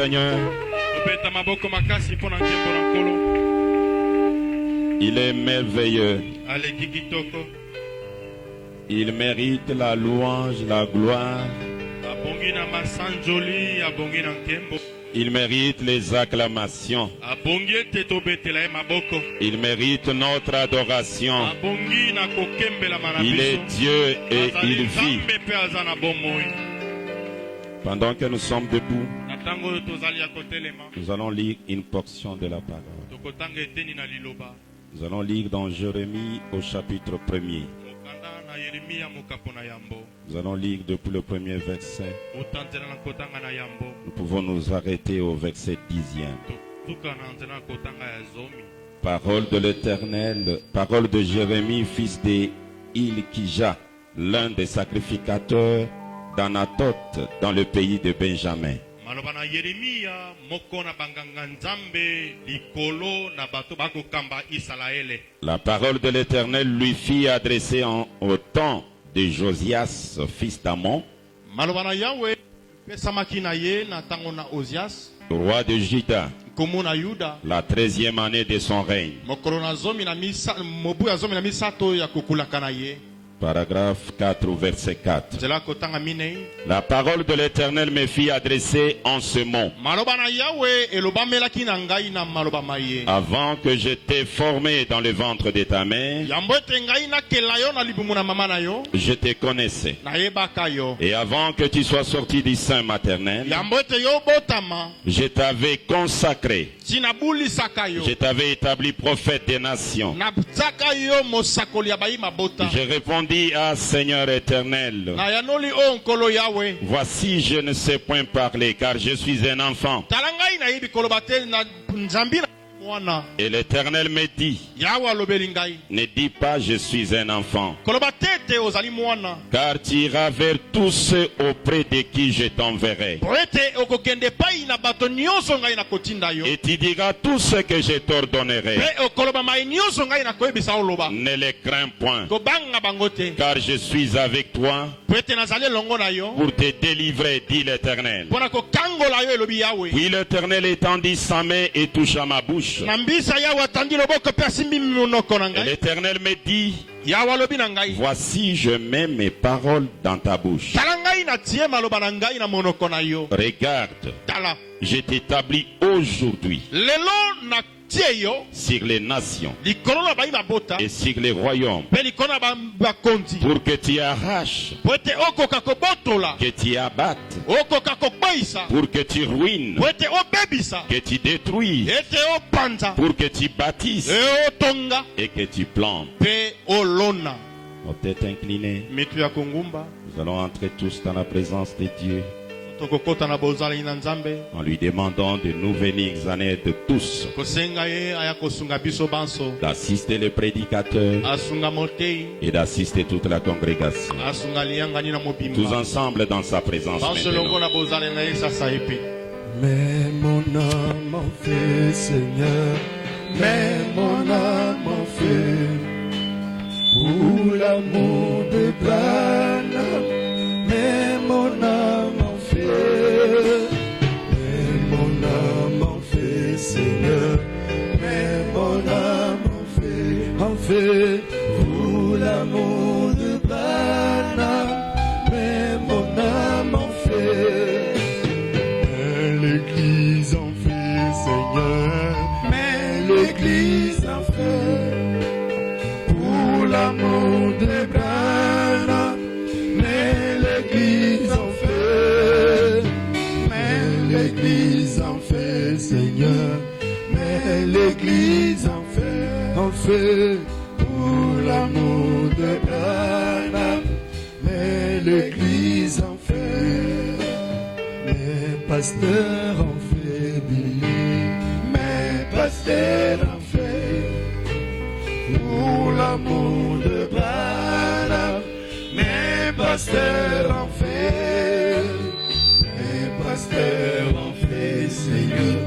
Seigneur. Il est merveilleux. Il mérite la louange, la gloire. Il mérite les acclamations. Il mérite notre adoration. Il est Dieu et il vit. Pendant que nous sommes debout, nous allons lire une portion de la parole. Nous allons lire dans Jérémie au chapitre 1er. Nous allons lire depuis le premier verset. Nous pouvons nous arrêter au verset 10e. Parole de l'Éternel, parole de Jérémie, fils de Hilkija, l'un des sacrificateurs d'Anatoth dans le pays de Benjamin. La parole de l'Éternel lui fit adresser au temps de Josias, fils d'Amon, roi de Juda, la 13e année de son règne. Paragraphe 4, verset 4. La parole de l'Éternel me fit adresser en ce mot. Avant que je t'ai formé dans le ventre de ta mère, je te connaissais. Et avant que tu sois sorti du sein maternel, je t'avais consacré. Je t'avais établi prophète des nations. Je répondis à Seigneur éternel, voici je ne sais point parler car je suis un enfant. Et l'Éternel me dit, ne dis pas je suis un enfant, car tu iras vers tous ceux auprès de qui je t'enverrai. Et tu diras tout ce que je t'ordonnerai. Ne les crains point, car je suis avec toi pour te délivrer, dit l'Éternel. Puis l'Éternel étendit sa main et toucha ma bouche. Et l'Éternel me dit, voici je mets mes paroles dans ta bouche. Regarde, je t'établis aujourd'hui sur les nations et sur les royaumes, pour que tu arraches, que tu abattes, pour que tu ruines, que tu détruises, pour que tu bâtisses et que tu plantes. Nos têtes inclinées, nous allons entrer tous dans la présence de Dieu, en lui demandant de nous venir en aide de tous, d'assister les prédicateurs et d'assister toute la congrégation, tous ensemble dans sa présence maintenant. Mais mon âme en fait, Seigneur, mais mon âme en fait, pour l'amour de Branham, mais mon âme en fait, mais mon âme en fait, Seigneur, mais mon âme en fait, pour l'amour de Branham, mais mon âme en fait, mais l'Église en fait, Seigneur, mais l'Église en fait, pour l'amour de Branham, mais l'Église en fait, mais l'Église en fait, Seigneur, mais l'Église en fait, pour l'amour de Branham, mais l'Église en fait, mes pasteurs en fait, mes pasteurs en fait, pour l'amour de Branham, mes pasteurs en fait, Seigneur,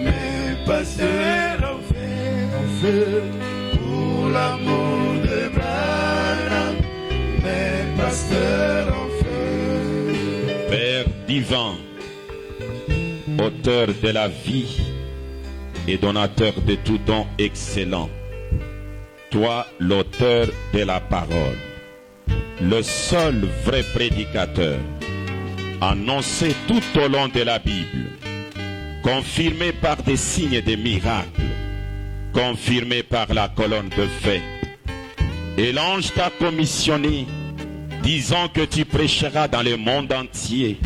mes pasteurs en fait, pour l'amour de Branham, mes pasteurs en fait. Père divin, auteur de la vie et donateur de tout don excellent. Toi, l'auteur de la parole, le seul vrai prédicateur, annoncé tout au long de la Bible, confirmé par des signes et des miracles, confirmé par la colonne de feu. Et l'ange t'a commissionné, disant que tu prêcheras dans le monde entier.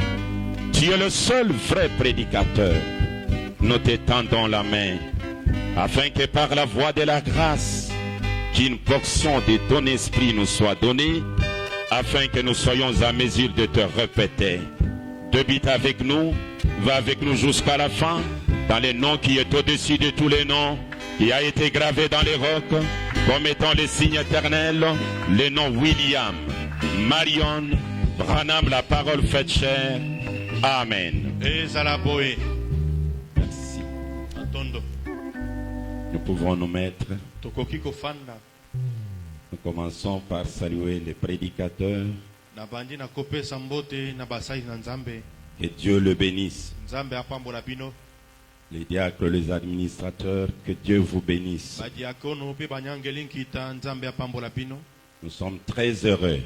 Tu es le seul vrai prédicateur. Nous t'étendons la main, afin que par la voie de la grâce, qu'une portion de ton esprit nous soit donnée, afin que nous soyons à mesure de te répéter. Débite avec nous, va avec nous jusqu'à la fin, dans le nom qui est au-dessus de tous les noms, qui a été gravé dans les rocs, comme étant le signe éternel, le nom William, Marion, Branham, la parole faite chair. Amen. Merci. Nous pouvons nous mettre. Nous commençons par saluer les prédicateurs. Que Dieu le bénisse. Les diacres, les administrateurs, que Dieu vous bénisse. Nous sommes très heureux.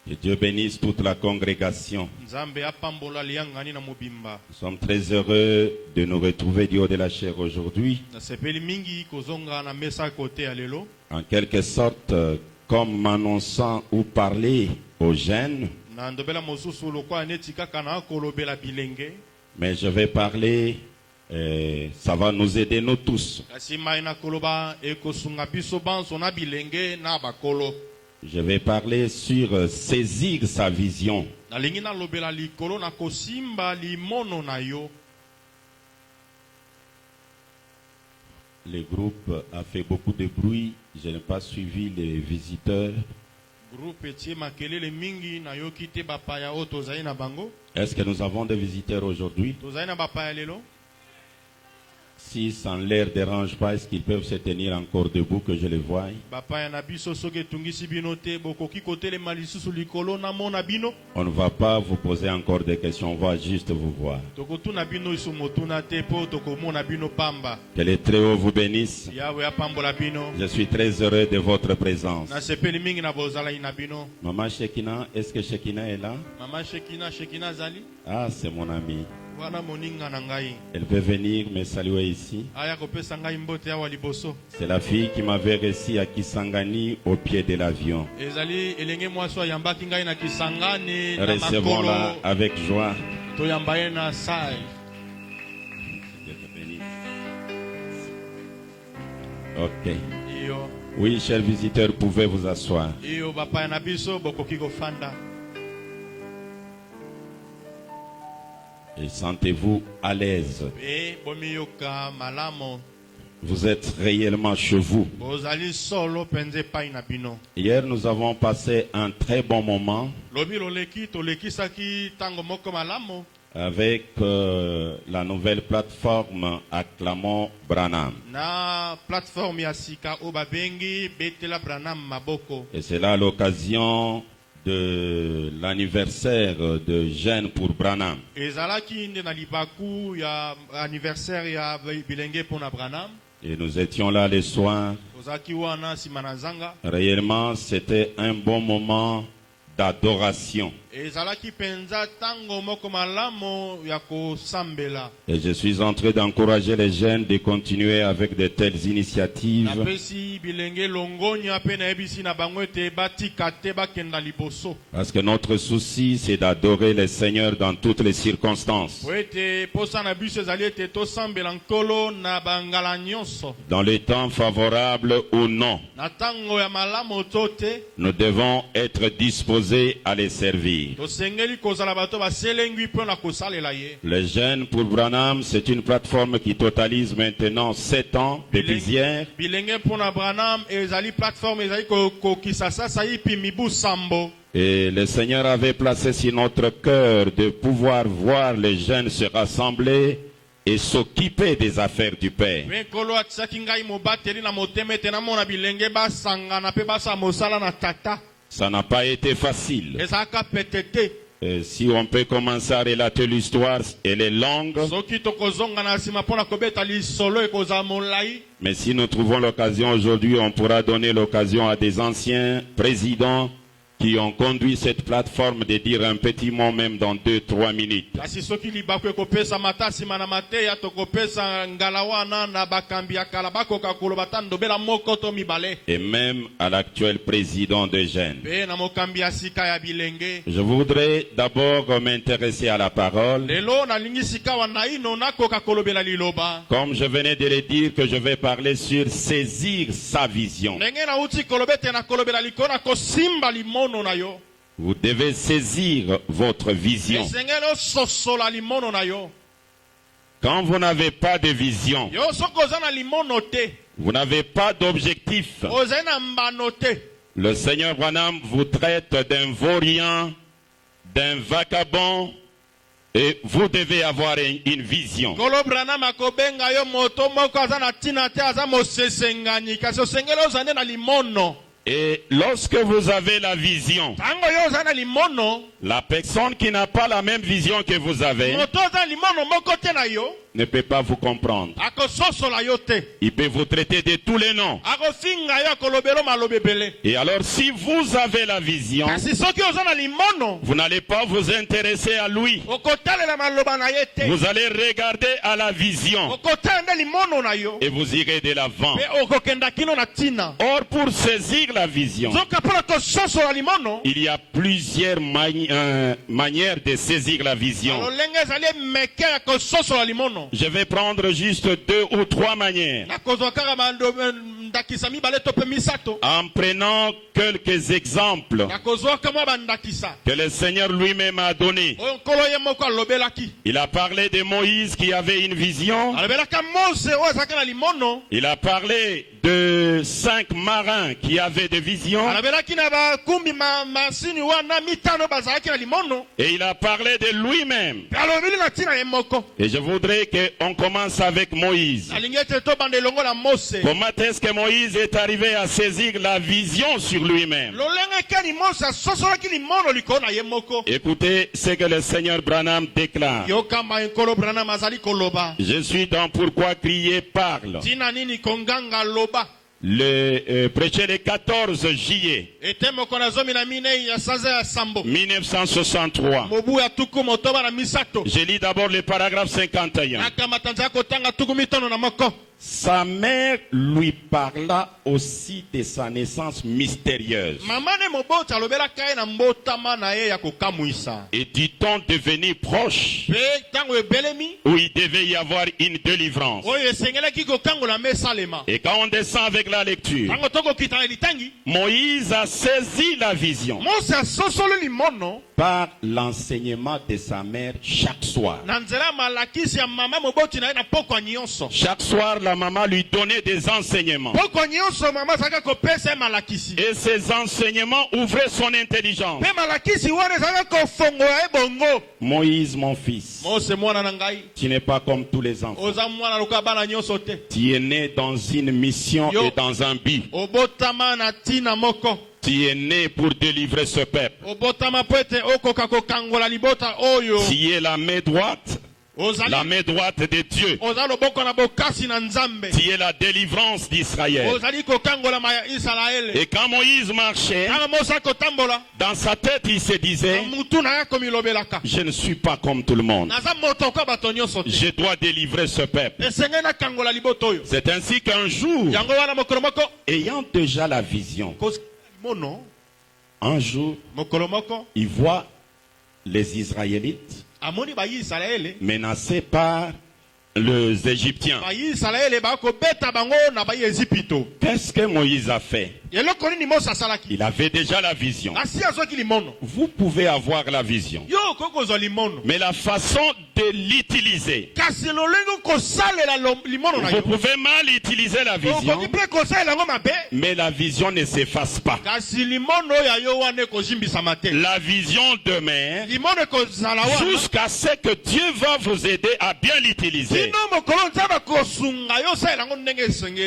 Que Dieu bénisse toute la congrégation. Nous sommes très heureux de nous retrouver du haut de la chair aujourd'hui. En quelque sorte, comme annonçant ou parler aux jeunes. Mais je vais parler, ça va nous aider nous tous. Je vais parler sur saisir sa vision. Le groupe a fait beaucoup de bruit. Je n'ai pas suivi les visiteurs. Est-ce que nous avons des visiteurs aujourd'hui? Si ça ne leur dérange pas, est-ce qu'ils peuvent se tenir encore debout que je les voie? On ne va pas vous poser encore des questions, on va juste vous voir. Que les Très-Hauts vous bénissent. Je suis très heureux de votre présence. Maman Shekina, est-ce que Shekina est là? Ah, c'est mon ami. Elle peut venir me saluer ici. C'est la fille qui m'avait reçu à Kisangani au pied de l'avion. Recevons-la avec joie. Ok. Oui, chers visiteurs, pouvez vous asseoir. Et sentez-vous à l'aise. Vous êtes réellement chez vous. Hier, nous avons passé un très bon moment avec la nouvelle plateforme Acclamons Branham. Et c'est là l'occasion de l'anniversaire de Jeunes pour Branham. Et nous étions là le soir. Réellement, c'était un bon moment d'adoration. Et je suis en train d'encourager les jeunes de continuer avec de telles initiatives. Parce que notre souci, c'est d'adorer le Seigneur dans toutes les circonstances. Dans les temps favorables ou non. Nous devons être disposés à les servir. Les jeunes pour Branham, c'est une plateforme qui totalise maintenant 7 ans de visière. Et le Seigneur avait placé sur notre cœur de pouvoir voir les jeunes se rassembler et s'occuper des affaires du Père. Ça n'a pas été facile. Si on peut commencer à relater l'histoire, elle est longue. Mais si nous trouvons l'occasion aujourd'hui, on pourra donner l'occasion à des anciens présidents qui ont conduit cette plateforme de dire un petit mot même dans 2-3 minutes. Et même à l'actuel président de Gênes. Je voudrais d'abord m'intéresser à la parole. Comme je venais de le dire, que je vais parler sur saisir sa vision. Vous devez saisir votre vision. Quand vous n'avez pas de vision, vous n'avez pas d'objectif, le Seigneur Branham vous traite d'un vaurien, d'un vagabond, et vous devez avoir une vision. Et lorsque vous avez la vision, la personne qui n'a pas la même vision que vous avez ne peut pas vous comprendre. Il peut vous traiter de tous les noms. Et alors si vous avez la vision, vous n'allez pas vous intéresser à lui. Vous allez regarder à la vision et vous irez de l'avant. Or, pour saisir la vision, il y a plusieurs manières de saisir la vision. Je vais prendre juste 2 ou 3 manières. En prenant quelques exemples que le Seigneur lui-même a donnés. Il a parlé de Moïse qui avait une vision. Il a parlé de 5 marins qui avaient des visions. Et il a parlé de lui-même. Et je voudrais qu'on commence avec Moïse. Comment est-ce que Moïse est arrivé à saisir la vision sur lui-même? Écoutez ce que le Seigneur Branham déclare. Je suis dans Pourquoi crier parle. Le prêcher le 14 juillet 1963. Je lis d'abord le paragraphe 51. Sa mère lui parla aussi de sa naissance mystérieuse. Et du temps devenu proche où il devait y avoir une délivrance. Et quand on descend avec la lecture, Moïse a saisi la vision par l'enseignement de sa mère chaque soir. Chaque soir, la maman lui donnait des enseignements. Et ces enseignements ouvraient son intelligence. Moïse, mon fils, tu n'es pas comme tous les enfants. Tu es né dans une mission et dans un but. Tu es né pour délivrer ce peuple. Tu es la main droite. La main droite de Dieu. Tu es la délivrance d'Israël. Et quand Moïse marchait, dans sa tête il se disait, je ne suis pas comme tout le monde. Je dois délivrer ce peuple. C'est ainsi qu'un jour, ayant déjà la vision, un jour, il voit les Israélites menacés par les Égyptiens. Qu'est-ce que Moïse a fait? Il avait déjà la vision. Vous pouvez avoir la vision, mais la façon de l'utiliser, vous pouvez mal utiliser la vision, mais la vision ne s'efface pas. La vision demeure jusqu'à ce que Dieu va vous aider à bien l'utiliser. fallait.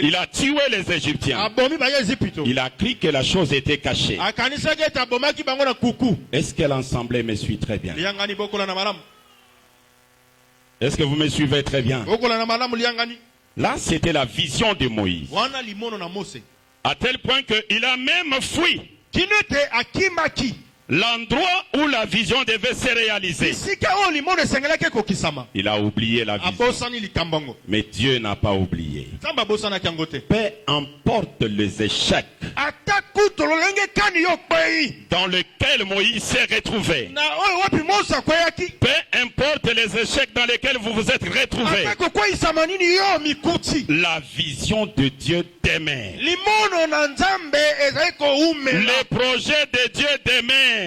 Il a tué les Égyptiens. Il a cru que la chose était cachée. Est-ce que l'ensemble me suit très bien? Est-ce que vous me suivez très bien? Là, c'était la vision de Moïse. À tel point qu'il a même fui l'endroit où la vision devait se réaliser. Il a oublié la vision. Mais Dieu n'a pas oublié. Peu importe les échecs dans lesquels Moïse s'est retrouvé. Peu importe les échecs dans lesquels vous vous êtes retrouvés. La vision de Dieu demeure. Le projet de Dieu demeure.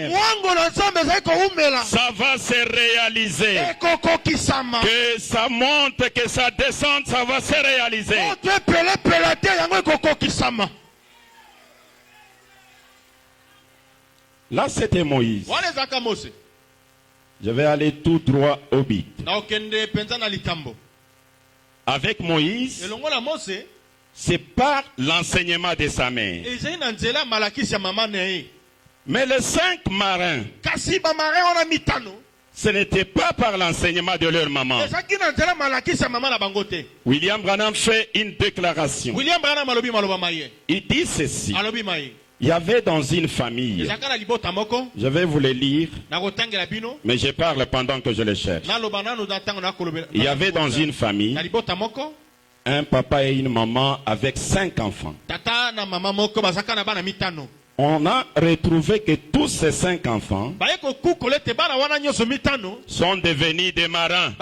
Ça va se réaliser. Que ça monte, que ça descende, ça va se réaliser. Là, c'était Moïse. Je vais aller tout droit au but. Avec Moïse, c'est par l'enseignement de sa mère. Mais les 5 marins, ce n'était pas par l'enseignement de leur maman. William Branham fait une déclaration. Il dit ceci. Il y avait dans une famille, je vais vous le lire, mais je parle pendant que je le cherche. Il y avait dans une famille un papa et une maman avec 5 enfants. On a retrouvé que tous ces 5 enfants sont devenus des marins.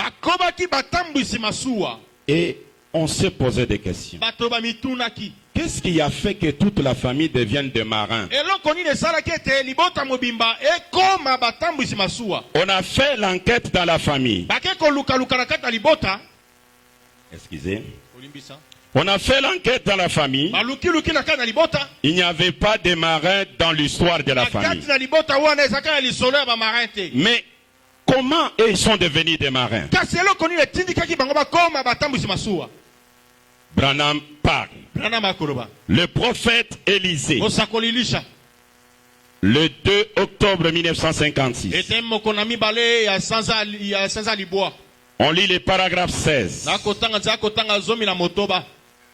Et on s'est posé des questions. Qu'est-ce qui a fait que toute la famille devienne des marins? On a fait l'enquête dans la famille. Excusez. On a fait l'enquête dans la famille. Il n'y avait pas de marins dans l'histoire de la famille. Mais comment ils sont devenus des marins? Branham parle. Le prophète Élisée, le 2 octobre 1956. On lit le paragraphe 16.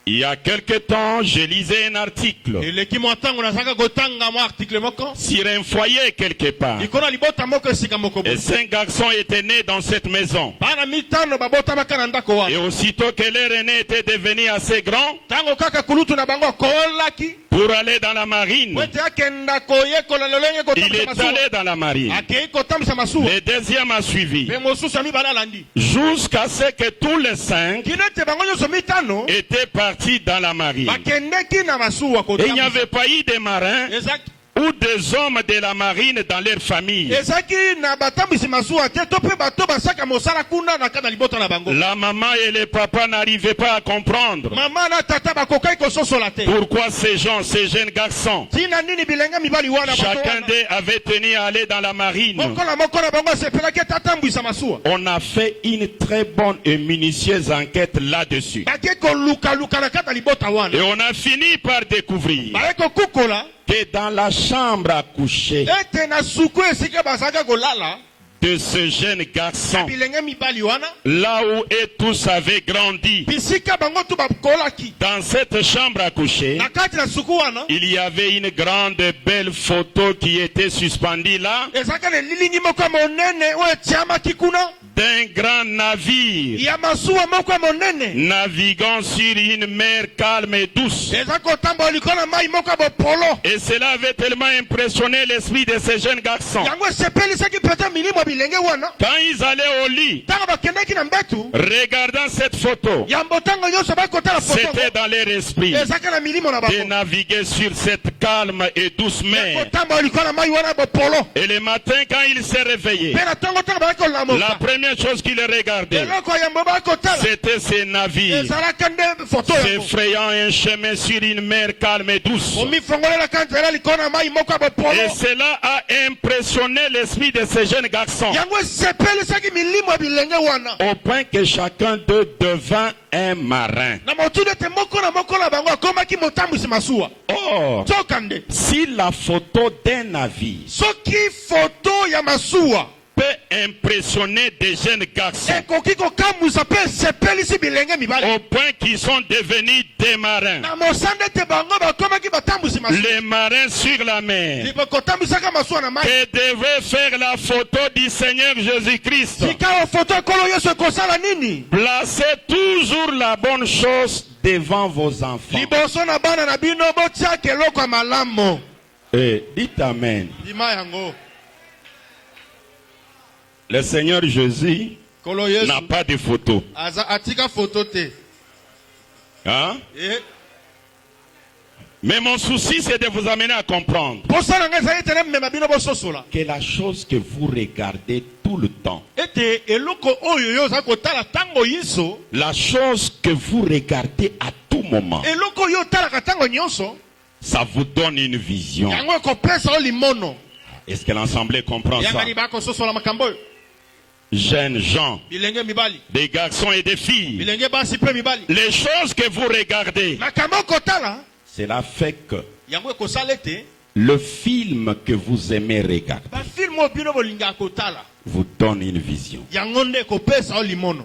Il y a quelque temps, je lisais un article sur un foyer quelque part. Et 5 garçons étaient nés dans cette maison. Et aussitôt que leur aîné était devenu assez grand pour aller dans la marine, il est allé dans la marine. Le deuxième a suivi. Jusqu'à ce que tous les 5 étaient partis dans la marine. Et il n'y avait pas eu de marins ou des hommes de la marine dans leur famille. La maman et le papa n'arrivaient pas à comprendre pourquoi ces gens, ces jeunes garçons, chacun d'eux avait tenu à aller dans la marine. On a fait une très bonne et minutieuse enquête là-dessus. Et on a fini par découvrir que dans la chambre à coucher de ce jeune garçon, là où eux tous avaient grandi, dans cette chambre à coucher, il y avait une grande belle photo qui était suspendue là, d'un grand navire naviguant sur une mer calme et douce. Et cela avait tellement impressionné l'esprit de ces jeunes garçons. Quand ils allaient au lit, regardant cette photo, c'était dans leur esprit de naviguer sur cette calme et douce mer. Et le matin, quand ils se réveillaient, la première première chose qu'il regardait, c'était ces navires, s'effrayant un chemin sur une mer calme et douce. Et cela a impressionné l'esprit de ces jeunes garçons, au point que chacun d'eux devint un marin. Or, si la photo d'un navire peut impressionner des jeunes garçons au point qu'ils sont devenus des marins, les marins sur la mer, que devrait faire la photo du Seigneur Jésus-Christ? Placez toujours la bonne chose devant vos enfants. Et dites Amen. Le Seigneur Jésus n'a pas de photo. Hein? Mais mon souci, c'est de vous amener à comprendre que la chose que vous regardez tout le temps, la chose que vous regardez à tout moment, ça vous donne une vision. Est-ce que l'Assemblée comprend ça? Jeunes gens, des garçons et des filles, les choses que vous regardez, cela fait que le film que vous aimez regarder vous donne une vision.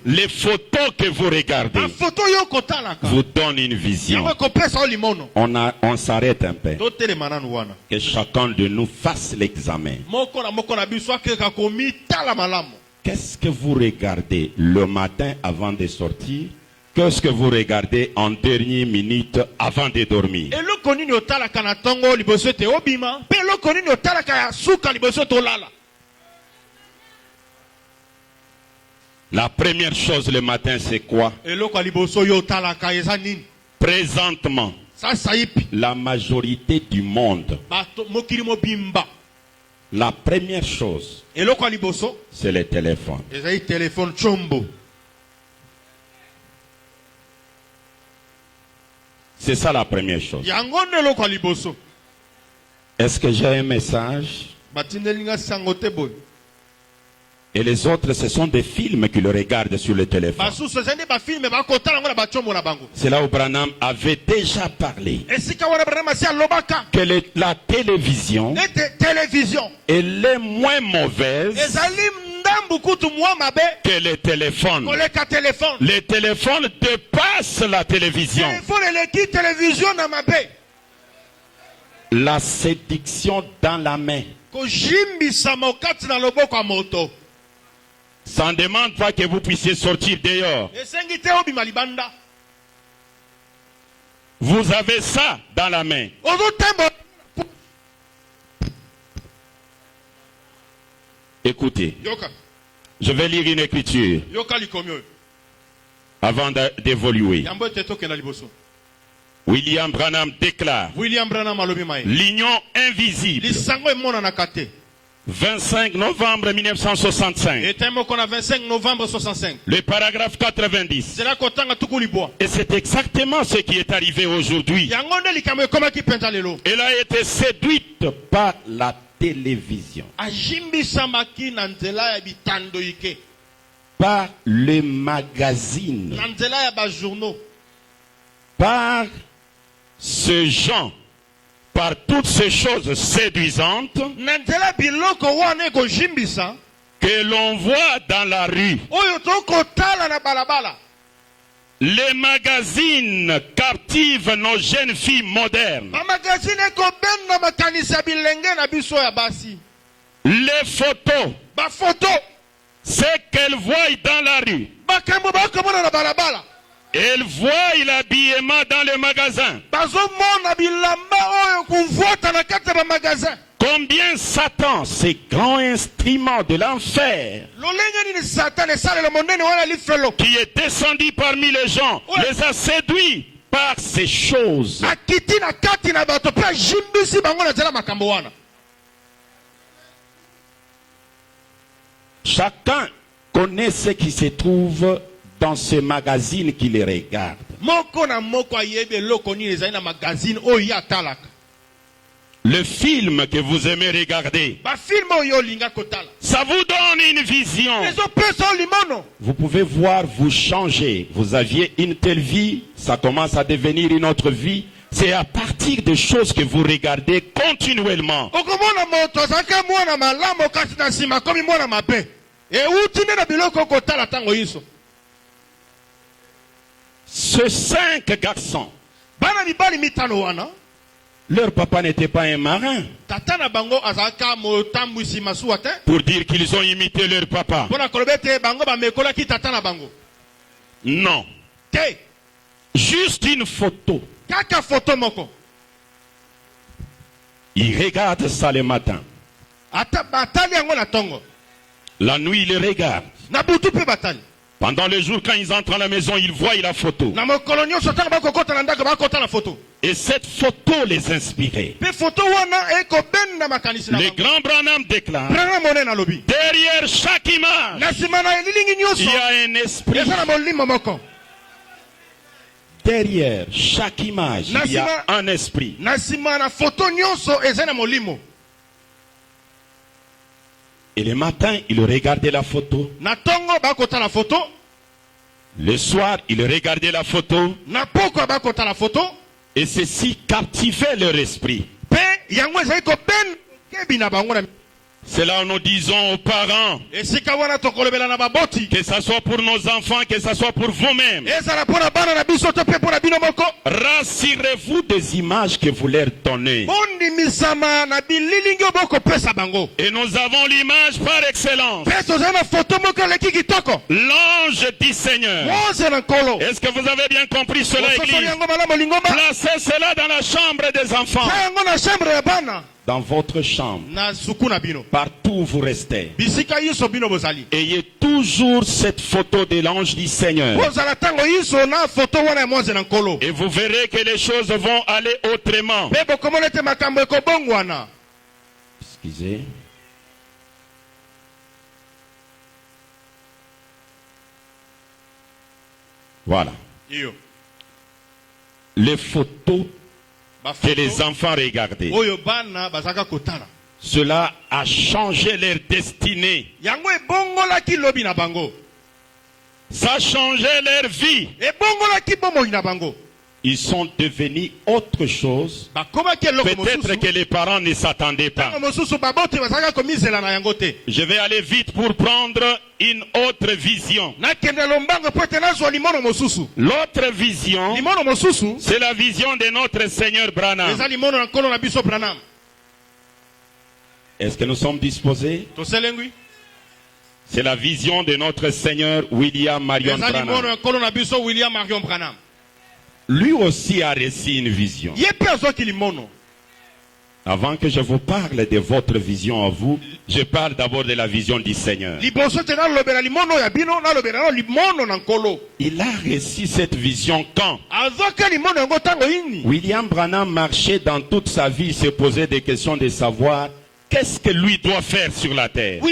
Les photos que vous regardez vous donnent une vision. On s'arrête un peu. Que chacun de nous fasse l'examen. Qu'est-ce que vous regardez le matin avant de sortir? Qu'est-ce que vous regardez en dernière minute avant de dormir? La première chose le matin, c'est quoi? Présentement, la majorité du monde, la première chose, c'est le téléphone. C'est ça la première chose. Est-ce que j'ai un message? Et les autres, ce sont des films qu'ils regardent sur le téléphone. C'est là où Branham avait déjà parlé que la télévision, elle est moins mauvaise que le téléphone. Le téléphone dépasse la télévision. La séduction dans la main. Ça ne demande pas que vous puissiez sortir dehors. Vous avez ça dans la main. Écoutez, je vais lire une écriture avant d'évoluer. William Branham déclare l'union invisible. 25 novembre 1965. Le paragraphe 90. Et c'est exactement ce qui est arrivé aujourd'hui. Elle a été séduite par la télévision, par les magazines, par ce genre, par toutes ces choses séduisantes que l'on voit dans la rue. Les magazines captivent nos jeunes filles modernes. Les photos, ce qu'elles voient dans la rue. Elles voient l'habillement dans le magasin. Combien Satan, ce grand instrument de l'enfer, qui est descendu parmi les gens, les a séduits par ces choses. Chacun connaît ce qui se trouve dans ce magazine qui les regarde. Le film que vous aimez regarder, ça vous donne une vision. Vous pouvez voir, vous changer. Vous aviez une telle vie, ça commence à devenir une autre vie. C'est à partir des choses que vous regardez continuellement. Ces 5 garçons, leur papa n'était pas un marin pour dire qu'ils ont imité leur papa. Non. Juste une photo. Ils regardent ça le matin. La nuit, ils regardent. Pendant le jour, quand ils entrent à la maison, ils voient la photo. Et cette photo les inspirait. Le grand Branham déclare, derrière chaque image, il y a un esprit. Derrière chaque image, il y a un esprit. Et le matin, il regardait la photo. Le soir, il regardait la photo. Et ceci captivait leur esprit. C'est là où nous disons aux parents, que ce soit pour nos enfants, que ce soit pour vous-même, rassurez-vous des images que vous leur donnez. Et nous avons l'image par excellence, l'ange du Seigneur. Est-ce que vous avez bien compris cela, Église? Placez cela dans la chambre des enfants, dans votre chambre, partout où vous restez. Ayez toujours cette photo de l'ange du Seigneur. Et vous verrez que les choses vont aller autrement. Excusez. Voilà. Les photos que les enfants regardaient, cela a changé leur destinée. Ça a changé leur vie. Ils sont devenus autre chose. Peut-être que les parents ne s'attendaient pas. Je vais aller vite pour prendre une autre vision. L'autre vision, c'est la vision de notre Seigneur Branham. Est-ce que nous sommes disposés? C'est la vision de notre Seigneur William Marion Branham. Lui aussi a reçu une vision. Avant que je vous parle de votre vision à vous, je parle d'abord de la vision du Seigneur. Il a reçu cette vision quand? William Branham marchait dans toute sa vie, il se posait des questions de savoir qu'est-ce que lui doit faire sur la terre.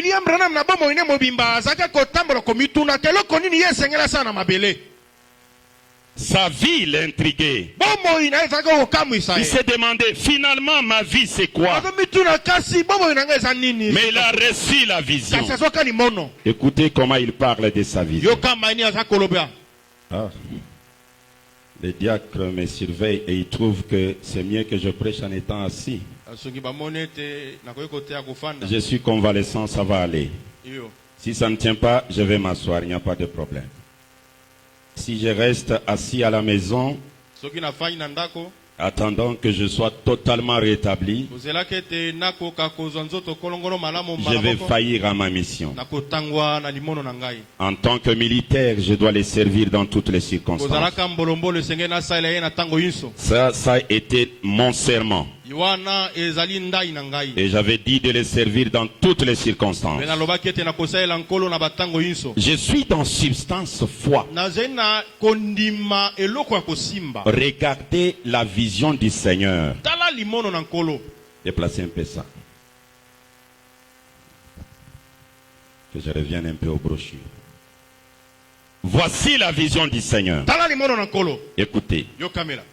Sa vie l'intriguait. Il s'est demandé, finalement ma vie c'est quoi? Mais il a reçu la vision. Écoutez comment il parle de sa vision. Ah. Les diacres me surveillent et ils trouvent que c'est mieux que je prêche en étant assis. Je suis convalescent, ça va aller. Si ça ne tient pas, je vais m'asseoir, il n'y a pas de problème. Si je reste assis à la maison, attendant que je sois totalement rétabli, je vais faillir à ma mission. En tant que militaire, je dois les servir dans toutes les circonstances. Ça a été mon serment. Et j'avais dit de les servir dans toutes les circonstances. Je suis dans substance foi. Regardez la vision du Seigneur. Déplacez un peu ça. Que je revienne un peu aux brochures. Voici la vision du Seigneur. Écoutez.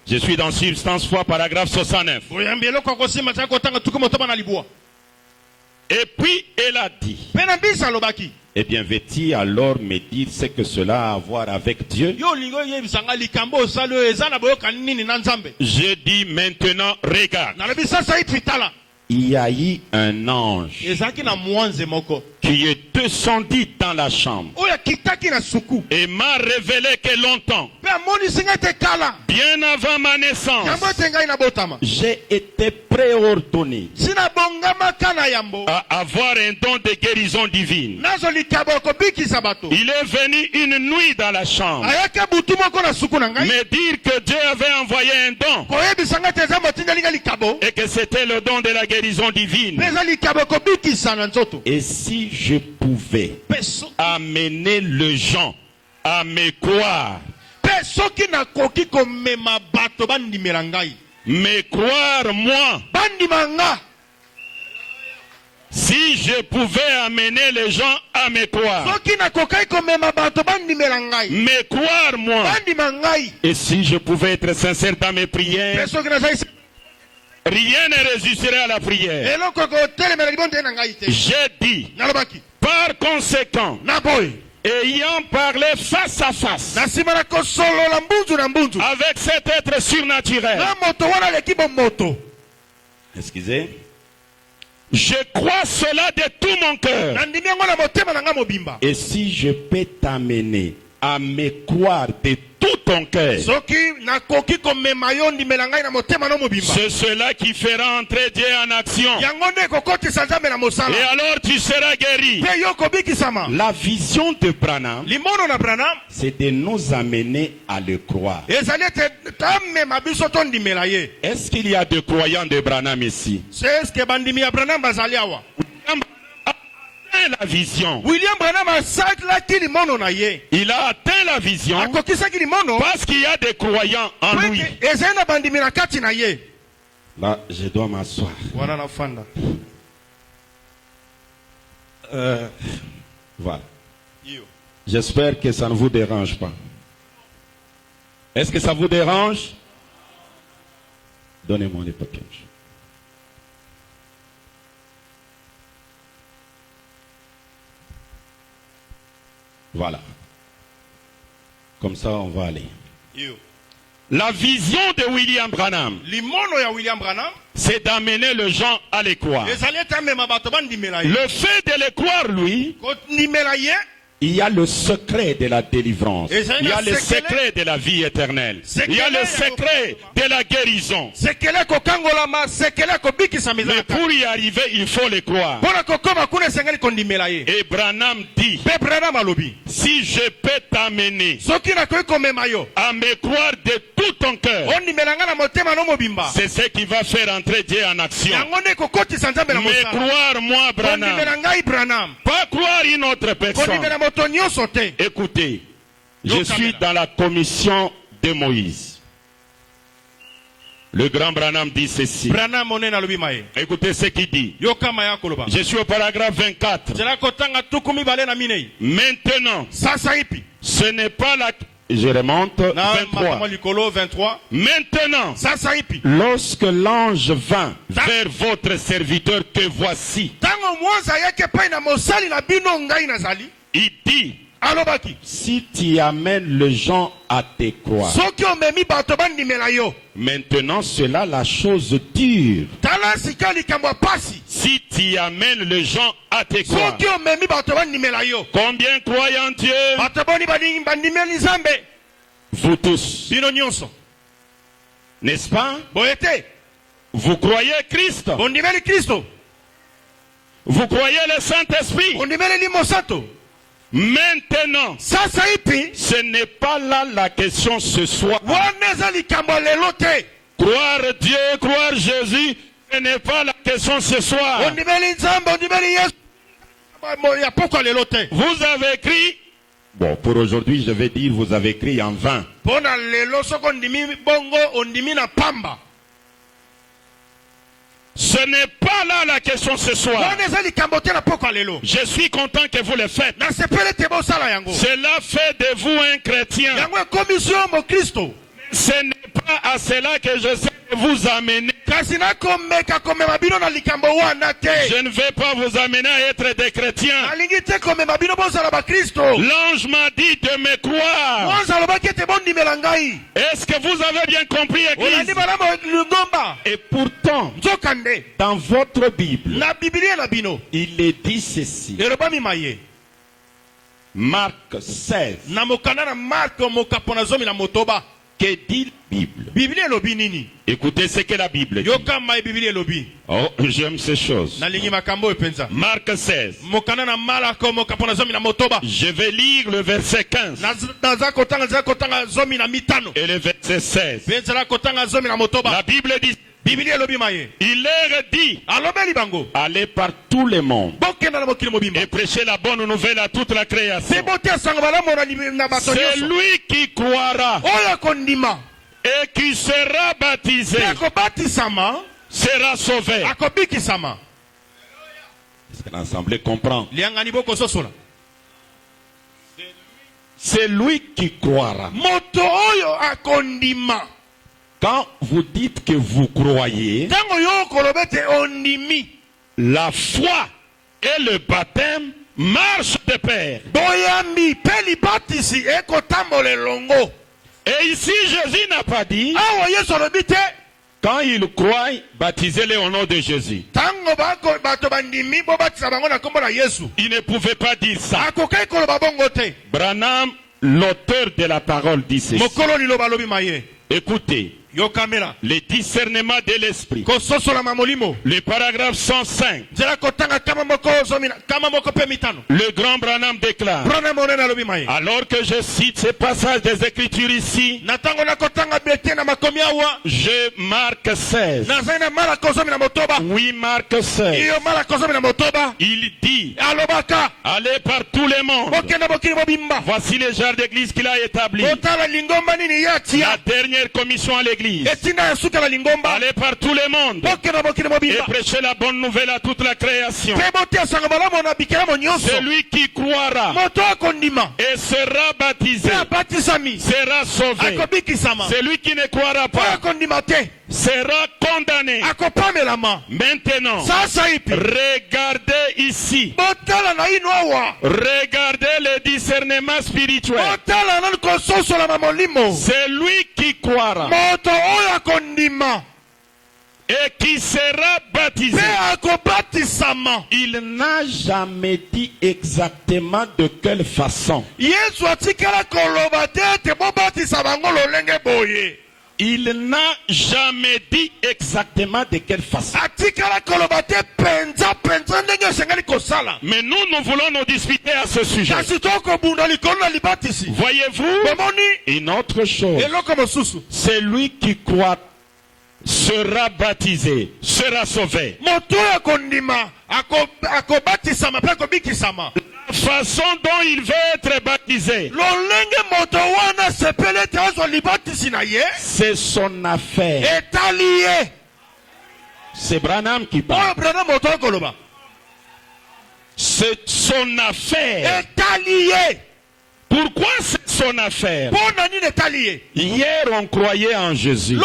Je suis dans Substance Foi, paragraphe 69. Et puis elle a dit. Eh bien, veux-tu alors me dire ce que cela a à voir avec Dieu? Je dis maintenant, regarde. Il y a eu un ange qui est descendu dans la chambre et m'a révélé que longtemps, bien avant ma naissance, j'ai été préordonné à avoir un don de guérison divine. Il est venu une nuit dans la chambre me dire que Dieu avait envoyé un don et que c'était le don de la guérison divine. Et si je pouvais amener les gens à me croire, me croire moi, si je pouvais amener les gens à me croire, me croire moi, et si je pouvais être sincère dans mes prières, rien ne résisterait à la prière. J'ai dit, par conséquent, ayant parlé face à face avec cet être surnaturel, excusez, je crois cela de tout mon cœur. Et si je peux t'amener à me croire de tout ton cœur, c'est cela qui fera entrer Dieu en action. Et alors tu seras guéri. La vision de Branham, c'est de nous amener à le croire. Est-ce qu'il y a des croyants de Branham ici? La vision. Il a atteint la vision parce qu'il y a des croyants en lui. Là, je dois m'asseoir. Voilà. J'espère que ça ne vous dérange pas. Est-ce que ça vous dérange? Donnez-moi les papiers. Voilà. Comme ça, on va aller. La vision de William Branham, c'est d'amener les gens à les croire. Le fait de les croire, lui, il y a le secret de la délivrance. Il y a le secret de la vie éternelle. Il y a le secret de la guérison. Mais pour y arriver, il faut les croire. Et Branham dit, si je peux t'amener à me croire de tout ton cœur, c'est ce qui va faire entrer Dieu en action. Me croire moi, Branham. Pas croire une autre personne. Écoutez, je suis dans la commission de Moïse. Le grand Branham dit ceci. Écoutez ce qu'il dit. Je suis au paragraphe 24. Maintenant, ce n'est pas la... Je remonte 23. Maintenant, lorsque l'ange vint vers votre serviteur que voici, il dit, si tu amènes les gens à te croire, maintenant cela la chose dure. Si tu amènes les gens à te croire, combien croient en Dieu? Vous tous, n'est-ce pas? Vous croyez Christ? Vous croyez le Saint-Esprit? Maintenant, ce n'est pas là la question ce soir. Croire Dieu, croire Jésus, ce n'est pas la question ce soir. Vous avez écrit, bon, pour aujourd'hui, je vais dire, vous avez écrit en vain. Ce n'est pas là la question ce soir. Je suis content que vous le faites. Cela fait de vous un chrétien. Ce n'est pas à cela que je sais vous amener. Je ne vais pas vous amener à être des chrétiens. L'ange m'a dit de me croire. Est-ce que vous avez bien compris, Église? Et pourtant, dans votre Bible, il est dit ceci. Marc 16. Que dit la Bible? Écoutez ce que la Bible dit. Oh, j'aime ces choses. Marc 16. Je vais lire le verset 15. Et le verset 16. La Bible dit, il leur dit, allez par tout le monde et prêchez la bonne nouvelle à toute la création. C'est lui qui croira et qui sera baptisé sera sauvé. Est-ce que l'Assemblée comprend? C'est lui qui croira. Quand vous dites que vous croyez, la foi et le baptême marchent de pair. Et ici, Jésus n'a pas dit, quand ils croient, baptisez-les au nom de Jésus. Il ne pouvait pas dire ça. Branham, l'auteur de la parole, dit ceci. Écoutez. Le discernement de l'esprit. Le paragraphe 105. Le grand Branham déclare. Alors que je cite ces passages des Écritures ici, je marque 16. Oui, marque 16. Il dit, allez par tout le monde. Voici les genres d'église qu'il a établi. La dernière commission à l'église. Allez par tout le monde et prêchez la bonne nouvelle à toute la création. Celui qui croira et sera baptisé sera sauvé. Celui qui ne croira pas sera condamné. Maintenant, regardez ici. Regardez le discernement spirituel. Celui qui croira et qui sera baptisé. Il n'a jamais dit exactement de quelle façon. Il n'a jamais dit exactement de quelle façon. Mais nous voulons nous disputer à ce sujet. Voyez-vous, une autre chose. Celui qui croit sera baptisé, sera sauvé. La façon dont il veut être baptisé, c'est son affaire. C'est Branham qui parle. C'est son affaire. Pourquoi c'est son affaire? Hier on croyait en Jésus.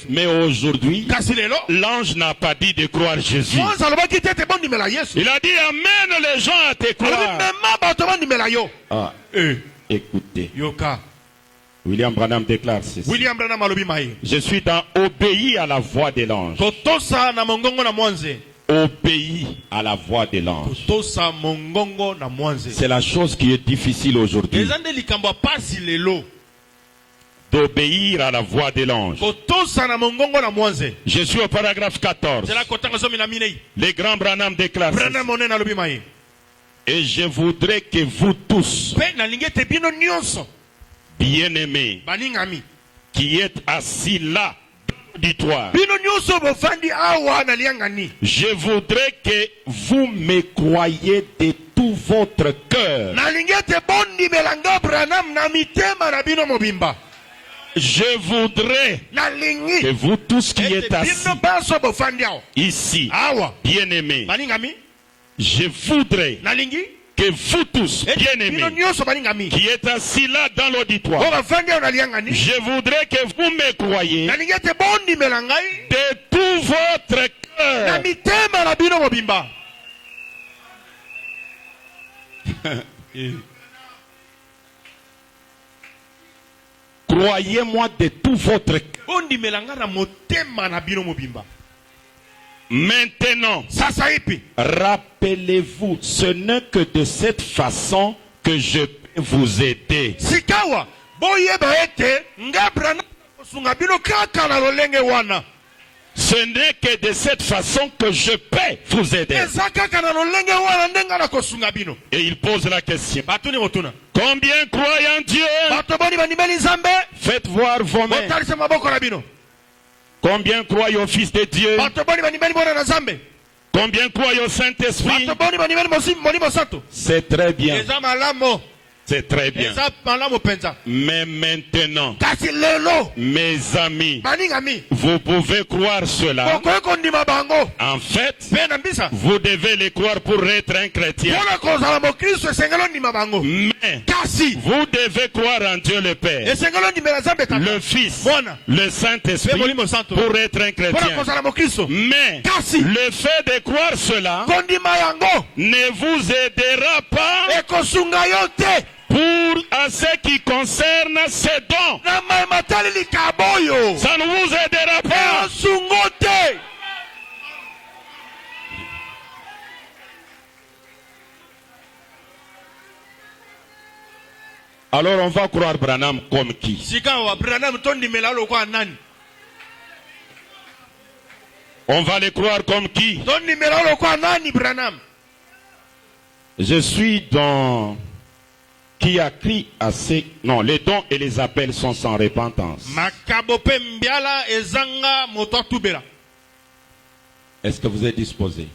Mais aujourd'hui, l'ange n'a pas dit de croire Jésus. Il a dit amène les gens à te croire. Ah, écoutez. William Branham déclare ceci. Je suis dans obéi à la voix de l'ange. Obéis à la voix de l'ange. C'est la chose qui est difficile aujourd'hui. D'obéir à la voix de l'ange. Je suis au paragraphe 14. Le grand Branham déclare ceci. Et je voudrais que vous tous, bien-aimés, qui êtes assis là, auditoire, je voudrais que vous me croyiez de tout votre cœur. Je voudrais que vous tous qui êtes assis ici, bien-aimés, je voudrais que vous tous, bien-aimés, qui êtes assis là dans l'auditoire, je voudrais que vous me croyiez de tout votre cœur. Croyez-moi de tout votre cœur. Maintenant, rappelez-vous, ce n'est que de cette façon que je peux vous aider. Ce n'est que de cette façon que je peux vous aider. Et il pose la question. Combien croient en Dieu? Faites voir vos mains. Combien croient au Fils de Dieu? Combien croient au Saint-Esprit? C'est très bien. C'est très bien. Mais maintenant, mes amis, vous pouvez croire cela. En fait, vous devez le croire pour être un chrétien. Mais vous devez croire en Dieu le Père, le Fils, le Saint-Esprit pour être un chrétien. Mais le fait de croire cela ne vous aidera pas pour à ce qui concerne ces dons. Ça ne vous aidera pas. Alors on va croire Branham comme qui? On va le croire comme qui? Je suis dans... Qui a crié assez. Non, les dons et les appels sont sans repentance. Est-ce que vous êtes disposé?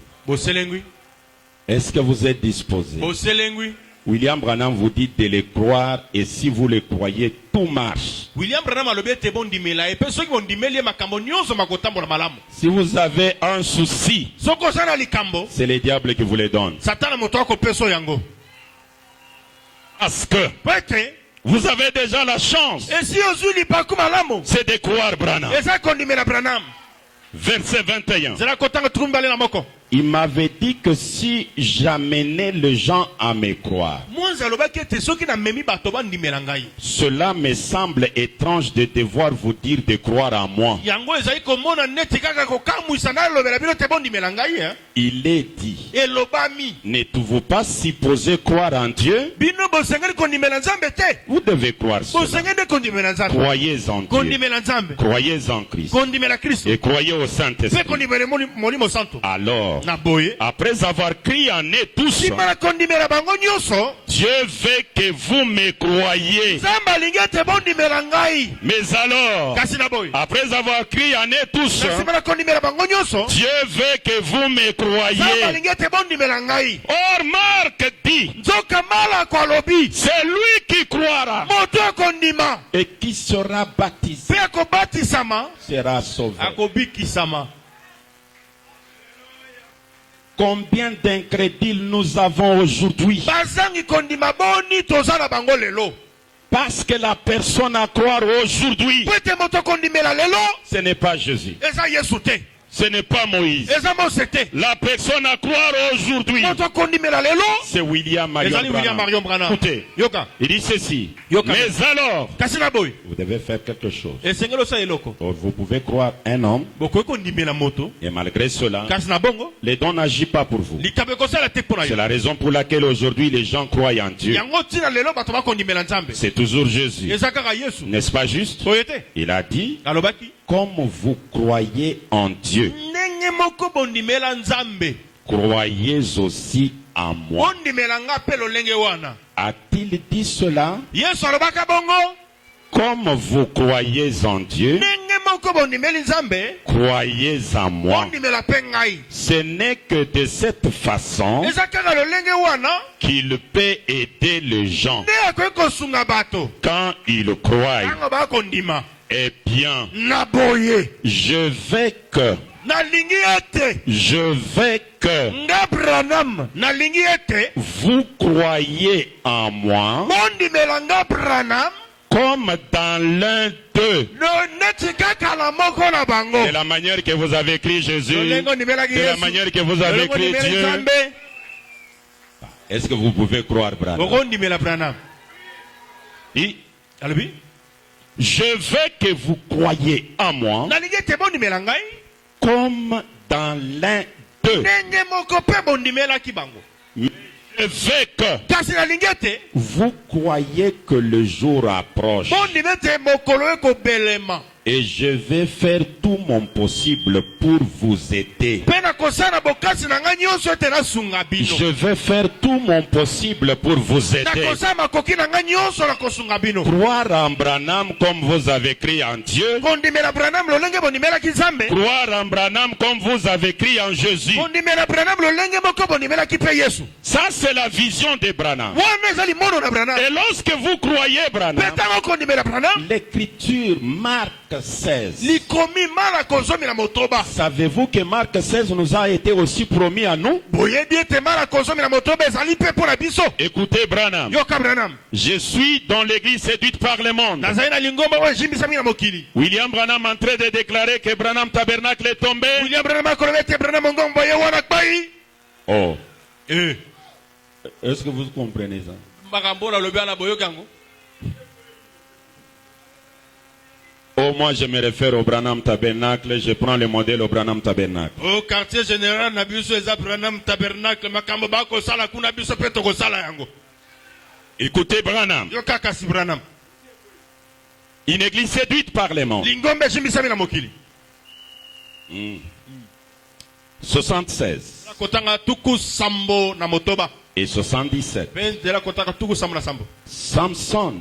Est-ce que vous êtes disposé? William Branham vous dit de les croire et si vous les croyez, tout marche. Si vous avez un souci, c'est le diable qui vous les donne. Parce que vous avez déjà la chance, c'est de croire Branham. Verset 21. Il m'avait dit que si j'amenais les gens à me croire, cela me semble étrange de devoir vous dire de croire en moi. Il est dit, n'êtes-vous pas supposé croire en Dieu? Vous devez croire cela. Croyez en Dieu, croyez en Christ et croyez au Saint-Esprit. Alors, après avoir crié en eux tous, Dieu veut que vous me croyiez. Mais alors, après avoir crié en eux tous, Dieu veut que vous me croyiez. Or Marc dit, c'est lui qui croira et qui sera baptisé sera sauvé. Combien d'incrédules nous avons aujourd'hui? Parce que la personne à croire aujourd'hui, ce n'est pas Jésus. Ce n'est pas Moïse. La personne à croire aujourd'hui, c'est William Marion Branham. Écoutez, il dit ceci. Mais alors, vous devez faire quelque chose. Vous pouvez croire un homme, et malgré cela, les dons n'agissent pas pour vous. C'est la raison pour laquelle aujourd'hui les gens croient en Dieu. C'est toujours Jésus. N'est-ce pas juste? Il a dit, comme vous croyez en Dieu, croyez aussi en moi. A-t-il dit cela? Comme vous croyez en Dieu, croyez en moi. Ce n'est que de cette façon qu'il peut aider les gens quand ils croient. Eh bien, je veux que vous croyez en moi comme dans l'un d'eux. De la manière que vous avez écrit Jésus, de la manière que vous avez écrit Dieu. Est-ce que vous pouvez croire Branham? Je veux que vous croyiez en moi comme dans l'un d'eux. Je veux que vous croyez que le jour approche. Et je vais faire tout mon possible pour vous aider. Je vais faire tout mon possible pour vous aider. Croire en Branham comme vous avez cru en Dieu. Croire en Branham comme vous avez cru en Jésus. Ça c'est la vision de Branham. Et lorsque vous croyez Branham, l'écriture marque 16. Savez-vous que Marc 16 nous a été aussi promis à nous? Écoutez Branham. Je suis dans l'église séduite par le monde. William Branham en train de déclarer que Branham Tabernacle est tombé. Oh. Est-ce que vous comprenez ça? Oh, moi je me réfère au Branham Tabernacle, je prends le modèle au Branham Tabernacle. Au quartier général, Nabiso est Branham Tabernacle, Makambako Sala Kuna Biso Petoko Sala Yango. Écoutez Branham. Yokakasi Branham. Une église séduite par les mondes. Lingombe Jimisami Mokili. 76. Et 77. Samson.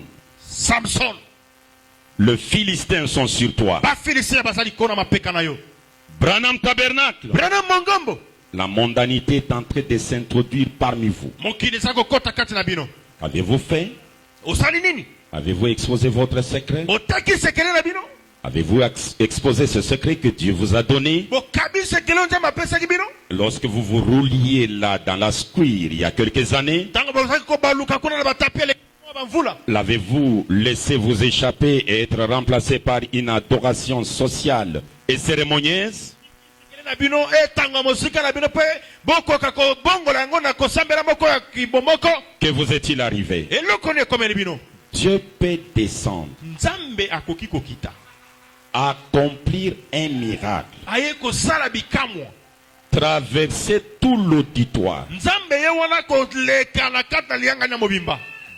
Le Philistin sont sur toi. Branham Tabernacle. La mondanité est en train de s'introduire parmi vous. Avez-vous fait? Avez-vous exposé votre secret? Avez-vous exposé ce secret que Dieu vous a donné? Lorsque vous vous rouliez là dans la squire il y a quelques années, l'avez-vous laissé vous échapper et être remplacé par une adoration sociale et cérémonieuse? Que vous est-il arrivé? Dieu peut descendre, accomplir un miracle, traverser tout l'auditoire,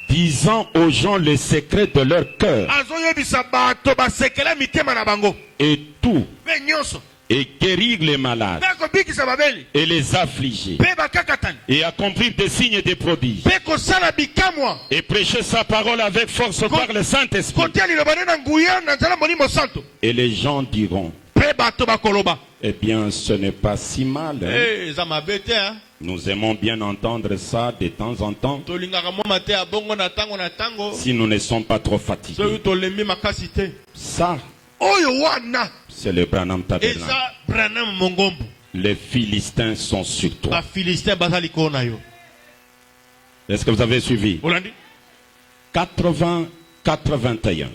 disant aux gens le secret de leur cœur, et tout, et guérir les malades, et les affligés, et accomplir des signes et des prodiges, et prêcher sa parole avec force par le Saint-Esprit. Et les gens diront, eh bien ce n'est pas si mal, hein? Nous aimons bien entendre ça de temps en temps, si nous ne sommes pas trop fatigués. Ça, c'est le Branham Tabernacle. Les Philistins sont sur toi. Est-ce que vous avez suivi? 80-81.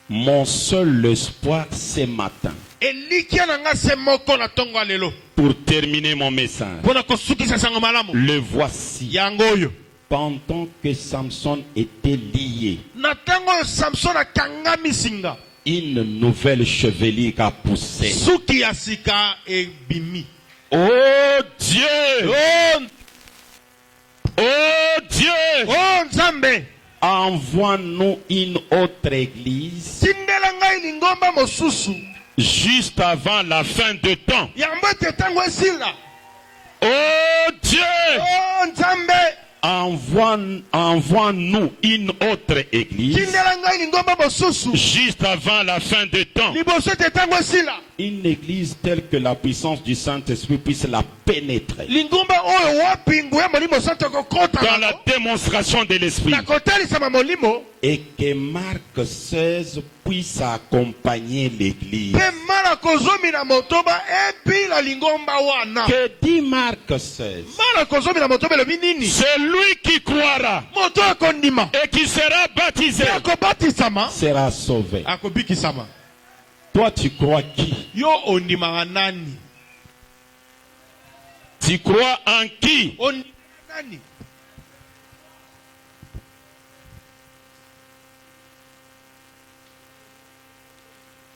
Mon seul espoir ce matin, pour terminer mon message, le voici. Pendant que Samson était lié, une nouvelle chevelure a poussé. Oh Dieu! Oh Dieu! Oh Nzambe! Envoie-nous une autre église juste avant la fin de temps. Oh Dieu! envoie-nous une autre église juste avant la fin des temps. Une église telle que la puissance du Saint-Esprit puisse la pénétrer. Dans la démonstration de l'Esprit. Et que Marc 16 puisse accompagner l'église. Que dit Marc 16? C'est lui qui croira et qui sera baptisé sera sauvé. Toi, tu crois qui? Tu crois en qui?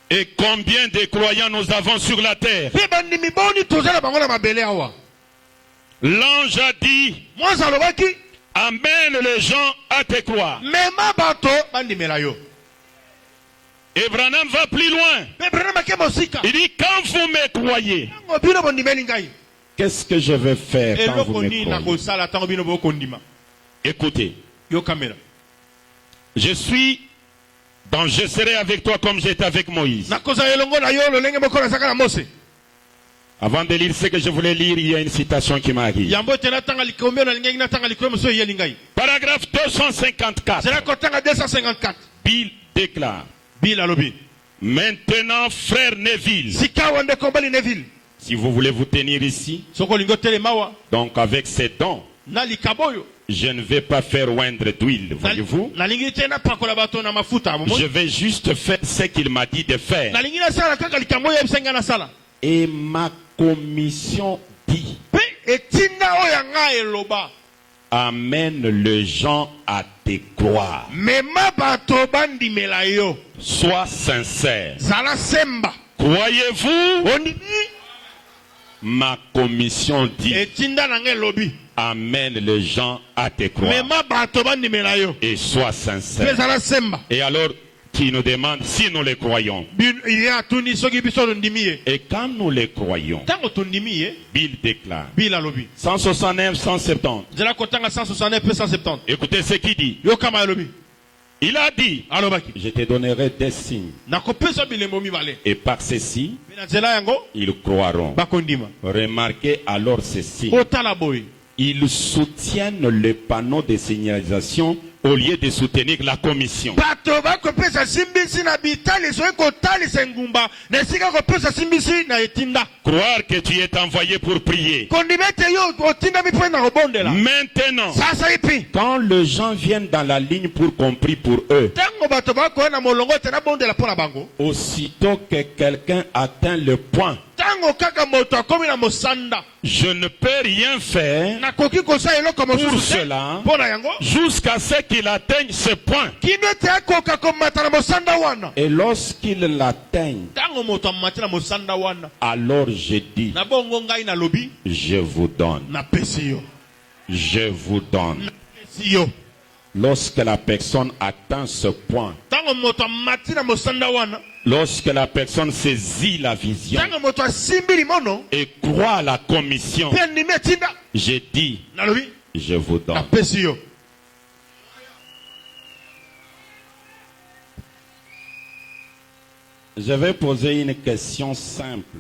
Et combien de croyants nous avons sur la terre? L'ange a dit, amène les gens à te croire. Et Branham va plus loin. Il dit, quand vous me croyez, qu'est-ce que je vais faire quand vous me croyez? Écoutez, je serai avec toi comme j'étais avec Moïse. Avant de lire ce que je voulais lire, il y a une citation qui m'arrive. Paragraphe 254. Bill déclare. Maintenant, frère Neville, si vous voulez vous tenir ici, donc avec ces dons, je ne vais pas faire oindre d'huile, voyez-vous. Je vais juste faire ce qu'il m'a dit de faire. Et ma commission dit, amène les gens à te croire. Sois sincère. Croyez-vous? Ma commission dit, amène les gens à te croire. Et sois sincère. Et alors, qui nous demande si nous les croyons. Et quand nous les croyons, Bill déclare 169, 170. Écoutez ce qu'il dit. Il a dit, je te donnerai des signes. Et par ces signes, ils croiront. Remarquez alors ces signes. Ils soutiennent le panneau de signalisation au lieu de soutenir la commission. Croire que tu es envoyé pour prier. Maintenant, quand les gens viennent dans la ligne pour qu'on prie pour eux, aussitôt que quelqu'un atteint le point, je ne peux rien faire pour cela jusqu'à ce qu'il atteigne ce point. Et lorsqu'il l'atteigne, alors je dis, je vous donne. Je vous donne. Lorsque la personne atteint ce point, lorsque la personne saisit la vision et croit à la commission, je dis, je vous donne. Je vais poser une question simple,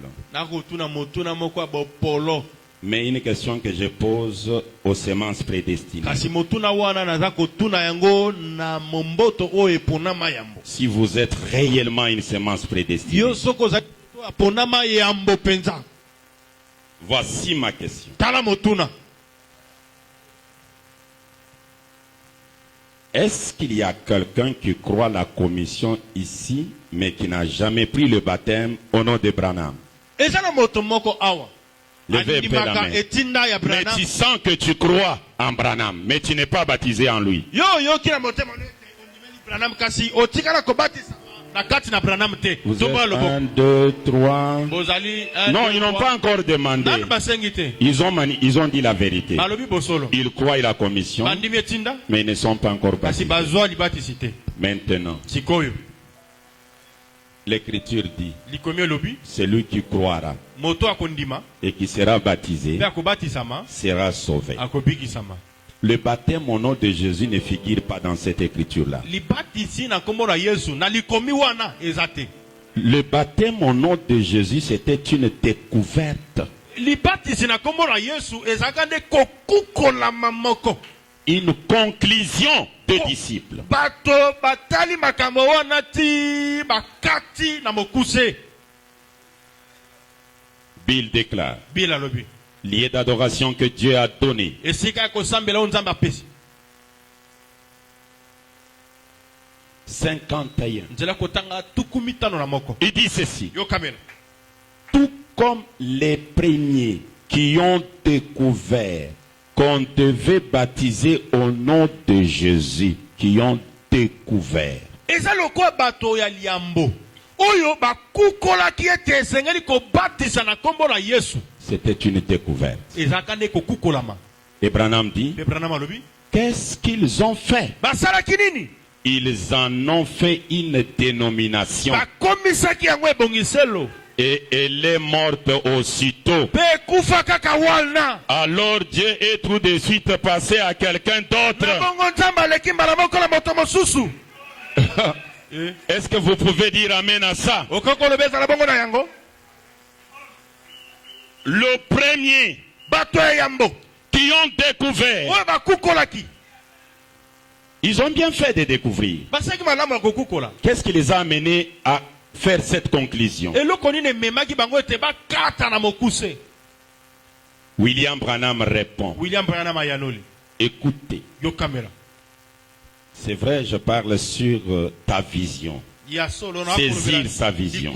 mais une question que je pose aux semences prédestinées. Si vous êtes réellement une semence prédestinée, voici ma question. Est-ce qu'il y a quelqu'un qui croit la commission ici, mais qui n'a jamais pris le baptême au nom de Branham? Levez un peu la main. Mais tu sens que tu crois en Branham, mais tu n'es pas baptisé en lui. Vous êtes 1, 2, 3. Non, ils n'ont pas encore demandé. Ils ont dit la vérité. Ils croient à la commission, mais ils ne sont pas encore baptisés. Maintenant, l'Écriture dit, celui qui croira et qui sera baptisé sera sauvé. Le baptême au nom de Jésus ne figure pas dans cette écriture-là. Le baptême au nom de Jésus, c'était une découverte. Une conclusion de disciples. Bill déclare. Lieu d'adoration que Dieu a donné. 51. Il dit ceci. Tout comme les premiers qui ont découvert qu'on devait baptiser au nom de Jésus, qui ont découvert. C'était une découverte. Et Branham dit, qu'est-ce qu'ils ont fait? Ils en ont fait une dénomination. Et elle est morte aussitôt. Alors Dieu est tout de suite passé à quelqu'un d'autre. Est-ce que vous pouvez dire amen à ça? Le premier qui ont découvert, ils ont bien fait de découvrir. Qu'est-ce qui les a amenés à faire cette conclusion? William Branham répond. Écoutez. C'est vrai, je parle sur ta vision. Saisir sa vision.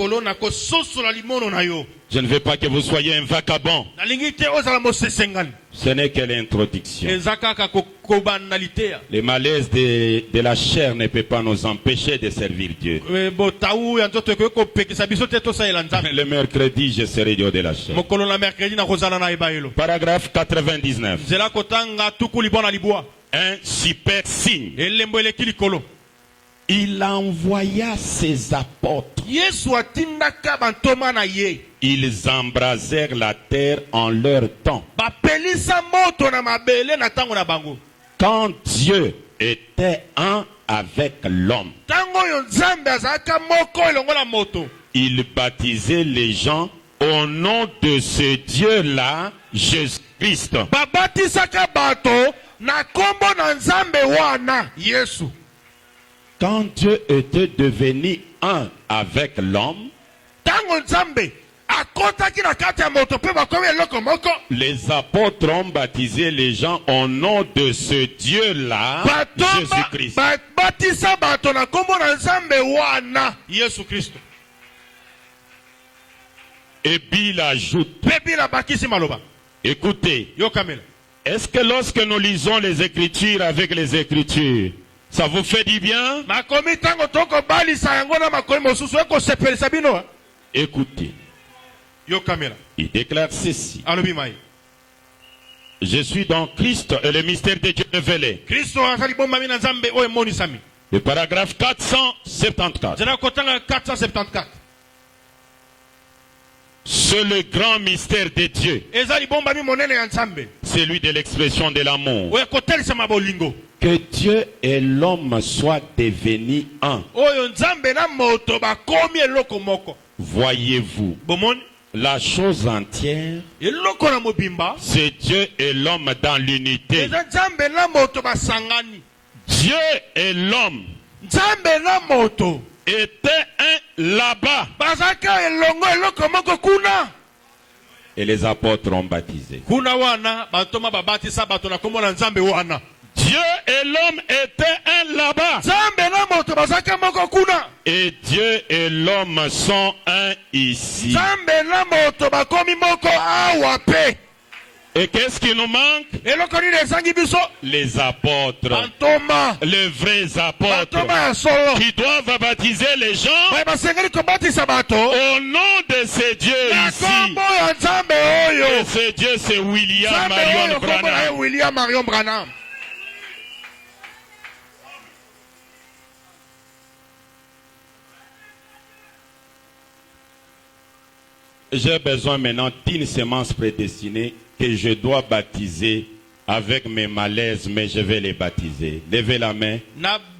Je ne veux pas que vous soyez un vagabond. Ce n'est que l'introduction. Les malaises de la chair ne peuvent pas nous empêcher de servir Dieu. Le mercredi, je serai Dieu de la chair. Paragraphe 99. Un super signe. Il envoya ses apôtres. Ils embrasèrent la terre en leur temps. Quand Dieu était un avec l'homme, il baptisait les gens au nom de ce Dieu-là, Jésus-Christ. Quand Dieu était devenu un avec l'homme, les apôtres ont baptisé les gens au nom de ce Dieu-là, Jésus-Christ. Et Bill ajoute, écoutez, est-ce que lorsque nous lisons les Écritures avec les Écritures, ça vous fait du bien? Écoutez. Il déclare ceci. Je suis dans Christ et le mystère de Dieu révélé. Le paragraphe 474. C'est le grand mystère de Dieu. Celui de l'expression de l'amour. Que Dieu et l'homme soient devenus un. Voyez-vous, la chose entière, c'est Dieu et l'homme dans l'unité. Dieu et l'homme étaient un là-bas. Et les apôtres ont baptisé. Dieu et l'homme étaient un là-bas. Et Dieu et l'homme sont un ici. Et qu'est-ce qui nous manque? Les apôtres. Les vrais apôtres. Qui doivent baptiser les gens au nom de ce Dieu ici. Et ce Dieu, c'est William Marion Branham. J'ai besoin maintenant d'une semence prédestinée que je dois baptiser avec mes malaises, mais je vais les baptiser. Levez la main.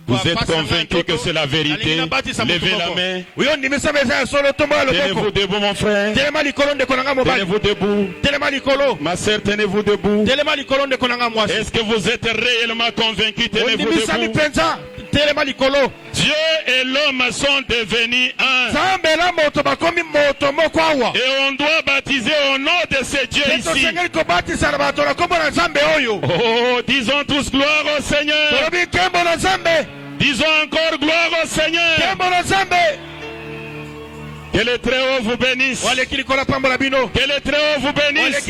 Vous êtes convaincu que c'est la vérité? Levez la main. Tenez-vous debout, mon frère. Tenez-vous debout. Ma sœur, tenez-vous debout. Est-ce que vous êtes réellement convaincu? Tenez-vous debout. Dieu et l'homme sont devenus un. Et on doit baptiser au nom de ce Dieu ici. Oh, disons tous gloire au Seigneur. Disons encore gloire au Seigneur. Que le Très-Haut vous bénisse. Que le Très-Haut vous bénisse.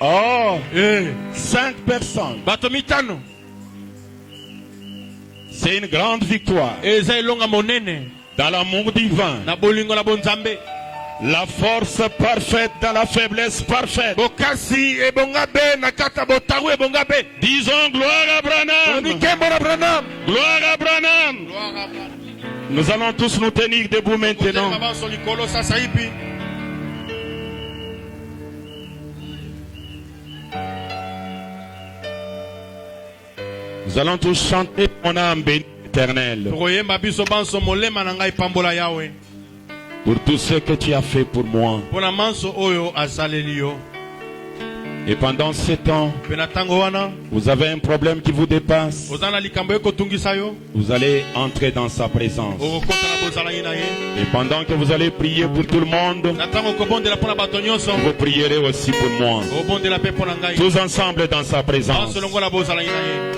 Oh, 5 personnes. C'est une grande victoire. Dans l'amour divin. La force parfaite dans la faiblesse parfaite. Disons gloire à Branham. Gloire à Branham. Nous allons tous nous tenir debout maintenant. Nous allons tous chanter mon âme bénie éternelle. Pour tout ce que tu as fait pour moi. Et pendant ce temps, vous avez un problème qui vous dépasse. Vous allez entrer dans sa présence. Et pendant que vous allez prier pour tout le monde, vous prierez aussi pour moi. Tous ensemble dans sa présence. Dans les airs.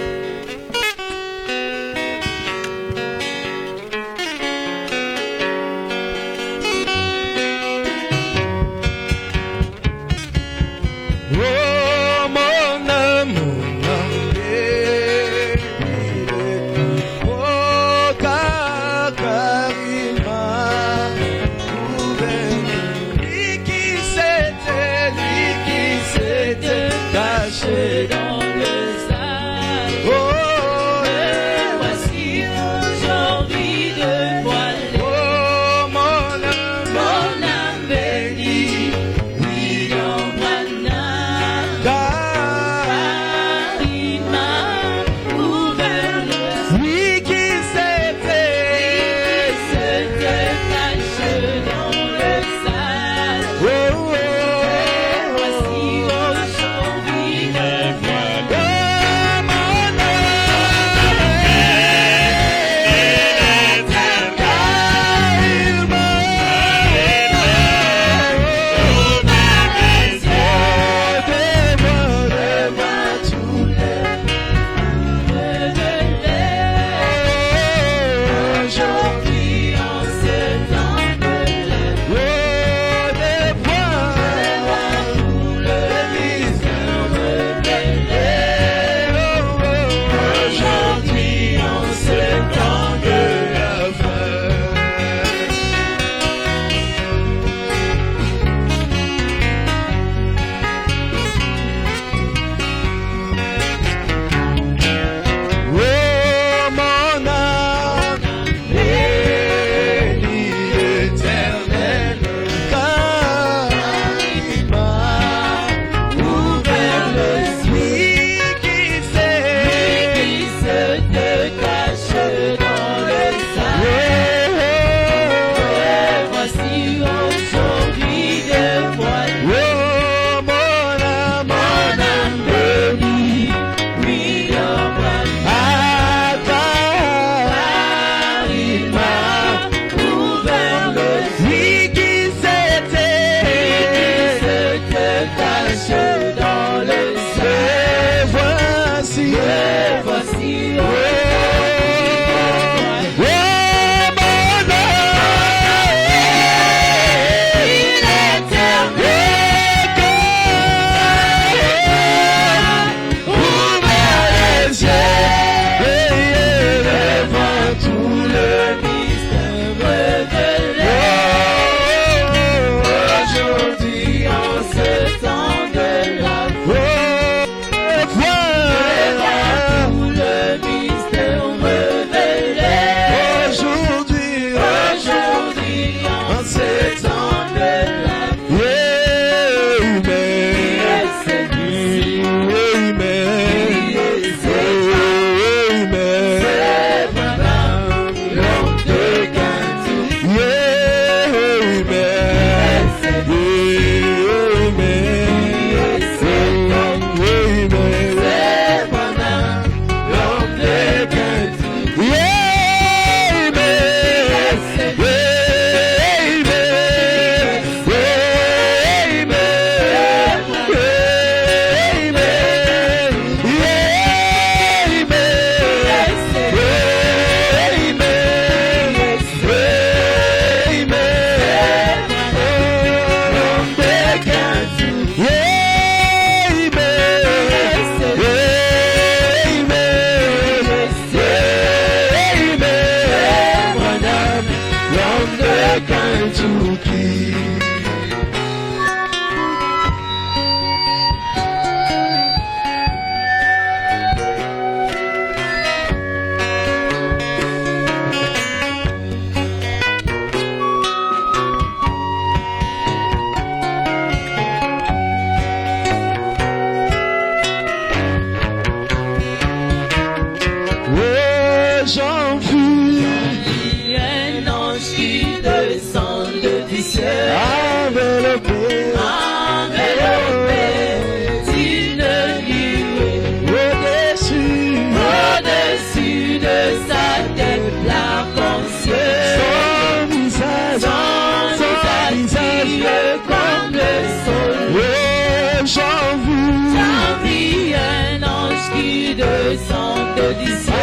du ciel,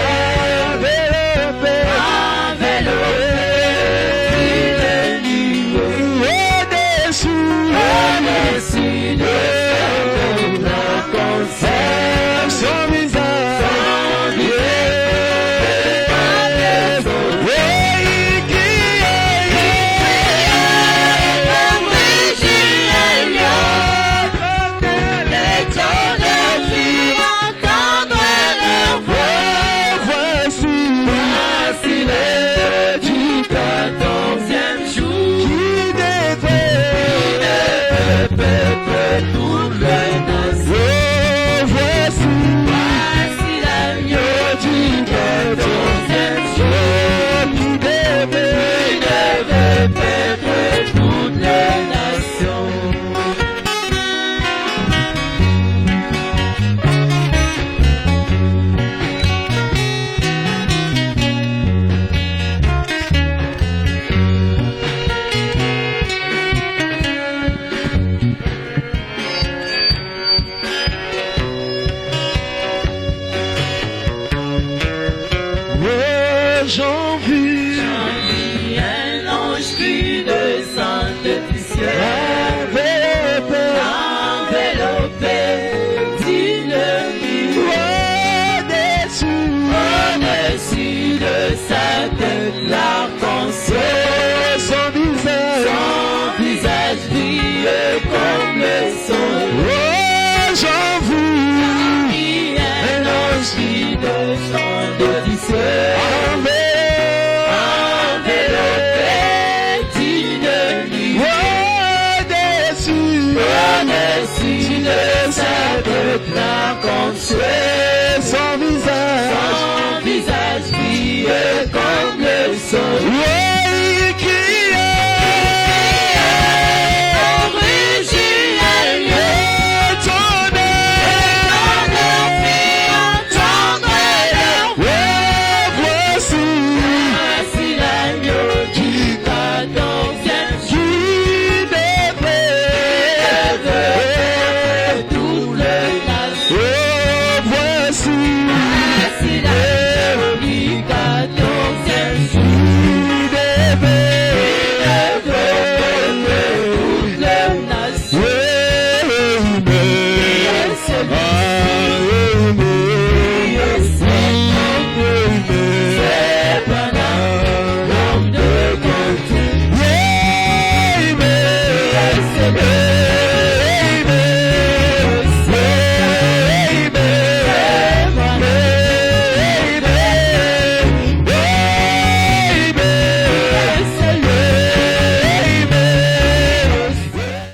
enveloppé d'une nuée, au-dessus de la conserve son visage, j'en vis un ange qui descend du ciel, enveloppé d'une nuée, au-dessus de sa tête l'arc-en-ciel, son visage brille comme le soleil. J'en vis un ange qui descend du ciel, son visage brille comme le soleil, qui